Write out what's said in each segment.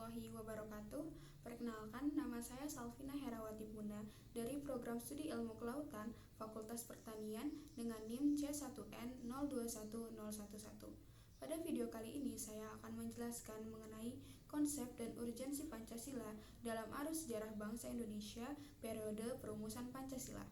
warahmatullahi wabarakatuh. Perkenalkan, nama saya Salvina Herawati Buna dari Program Studi Ilmu Kelautan Fakultas Pertanian dengan NIM C1N021011. Pada video kali ini saya akan menjelaskan mengenai konsep dan urgensi Pancasila dalam arus sejarah bangsa Indonesia periode perumusan Pancasila.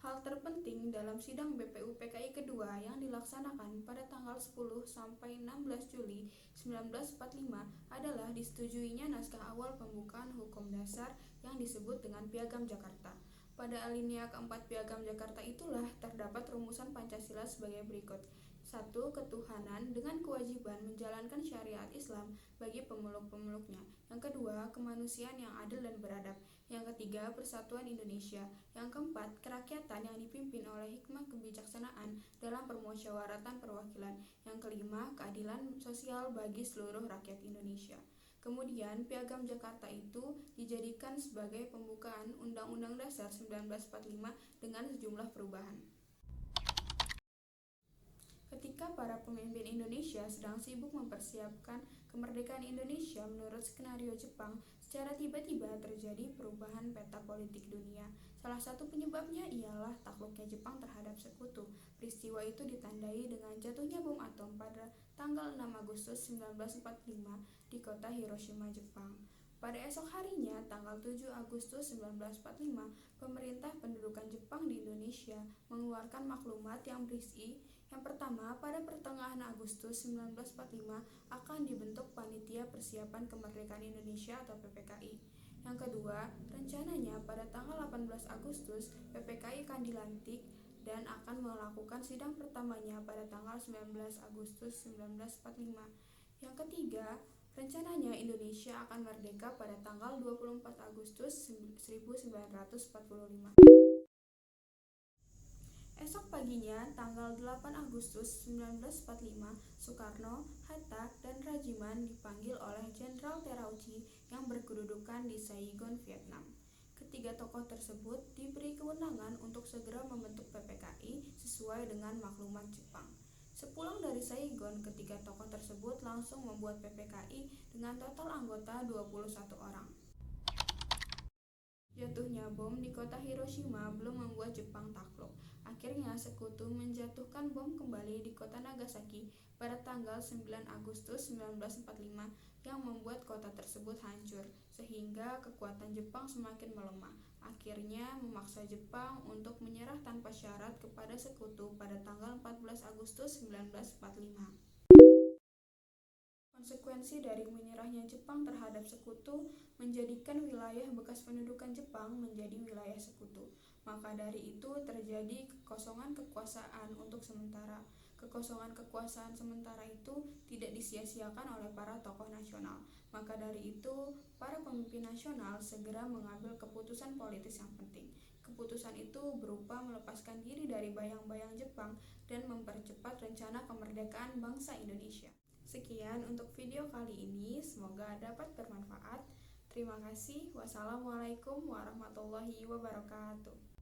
Hal terpenting dalam sidang BPU PKI kedua yang dilaksanakan pada tanggal 10 sampai 16 Juli 1945 adalah disetujuinya naskah awal pembukaan hukum dasar yang disebut dengan Piagam Jakarta. Pada alinea keempat Piagam Jakarta itulah terdapat rumusan Pancasila sebagai berikut. 1. Ketuhanan dengan kewajiban menjalankan syariat Islam bagi pemeluk-pemeluknya. Yang kedua, kemanusiaan yang adil dan beradab. Yang ketiga, persatuan Indonesia. Yang keempat, kerakyatan yang dipimpin oleh hikmah kebijaksanaan dalam permusyawaratan perwakilan. Yang kelima, keadilan sosial bagi seluruh rakyat Indonesia. Kemudian, Piagam Jakarta itu dijadikan sebagai pembukaan Undang-Undang Dasar 1945 dengan sejumlah perubahan. Ketika para pemimpin Indonesia sedang sibuk mempersiapkan kemerdekaan Indonesia menurut skenario Jepang, secara tiba-tiba terjadi perubahan peta politik dunia. Salah satu penyebabnya ialah takluknya Jepang terhadap sekutu. Peristiwa itu ditandai dengan jatuhnya bom atom pada tanggal 6 Agustus 1945 di kota Hiroshima, Jepang. Pada esok harinya, tanggal 7 Agustus 1945, pemerintah pendudukan Jepang di Indonesia mengeluarkan maklumat yang berisi: yang pertama, pada pertengahan Agustus 1945 akan dibentuk Panitia Persiapan Kemerdekaan Indonesia atau PPKI. Yang kedua, rencananya pada tanggal 18 Agustus PPKI akan dilantik dan akan melakukan sidang pertamanya pada tanggal 19 Agustus 1945. Yang ketiga, rencananya Indonesia akan merdeka pada tanggal 24 Agustus 1945. Esok paginya, tanggal 8 Agustus 1945, Soekarno, Hatta, dan Rajiman dipanggil oleh Jenderal Terauchi yang berkedudukan di Saigon, Vietnam. Ketiga tokoh tersebut diberi kewenangan untuk segera membentuk PPKI sesuai dengan maklumat Jepang. Sepulang dari Saigon, ketiga tokoh tersebut langsung membuat PPKI dengan total anggota 21 orang. Jatuhnya bom di kota Hiroshima belum membuat Jepang takluk. Akhirnya sekutu menjatuhkan bom kembali di kota Nagasaki pada tanggal 9 Agustus 1945 yang membuat kota tersebut hancur, sehingga kekuatan Jepang semakin melemah. Akhirnya memaksa Jepang untuk menyerah tanpa syarat kepada sekutu pada tanggal 14 Agustus 1945. Konsekuensi dari menyerahnya Jepang terhadap sekutu menjadikan wilayah bekas pendudukan Jepang menjadi wilayah sekutu. Maka dari itu terjadi kekosongan kekuasaan untuk sementara. Kekosongan kekuasaan sementara itu tidak disia-siakan oleh para tokoh nasional. Maka dari itu, para pemimpin nasional segera mengambil keputusan politis yang penting. Keputusan itu berupa melepaskan diri dari bayang-bayang Jepang dan mempercepat rencana kemerdekaan bangsa Indonesia. Sekian untuk video kali ini, semoga dapat bermanfaat. Terima kasih. Wassalamualaikum warahmatullahi wabarakatuh.